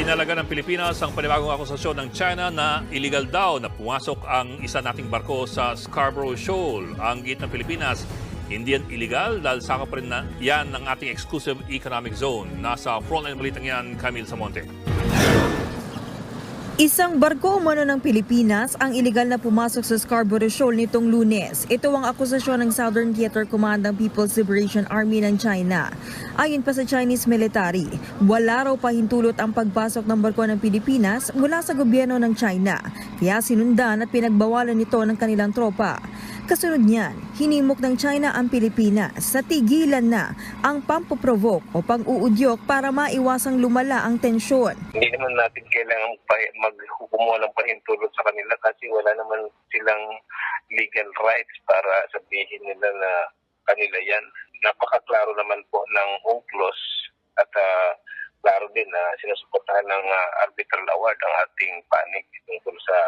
Inalaga ng Pilipinas ang panibagong akusasyon ng China na illegal daw na pumasok ang isa nating barko sa Scarborough Shoal. Ang git ng Pilipinas, hindi yan illegal dahil sakop rin na yan ng ating exclusive economic zone. Nasa frontline balitang yan, Camille Samonte. Isang barko umano ng Pilipinas ang iligal na pumasok sa Scarborough Shoal nitong Lunes. Ito ang akusasyon ng Southern Theater Command ng People's Liberation Army ng China. Ayon pa sa Chinese military, wala raw pahintulot ang pagpasok ng barko ng Pilipinas mula sa gobyerno ng China, kaya sinundan at pinagbawalan nito ng kanilang tropa. Kasunod niyan, hinimok ng China ang Pilipinas sa tigilan na ang pampoprovoke o pang-uudyok para maiwasang lumala ang tensyon. Hindi naman natin kailangan maghukumo ng pahintulot sa kanila kasi wala naman silang legal rights para sabihin nila na kanila yan. Napakaklaro naman po ng UNCLOS at klaro din na sinusuportahan ng arbitral award ang ating panig tungkol sa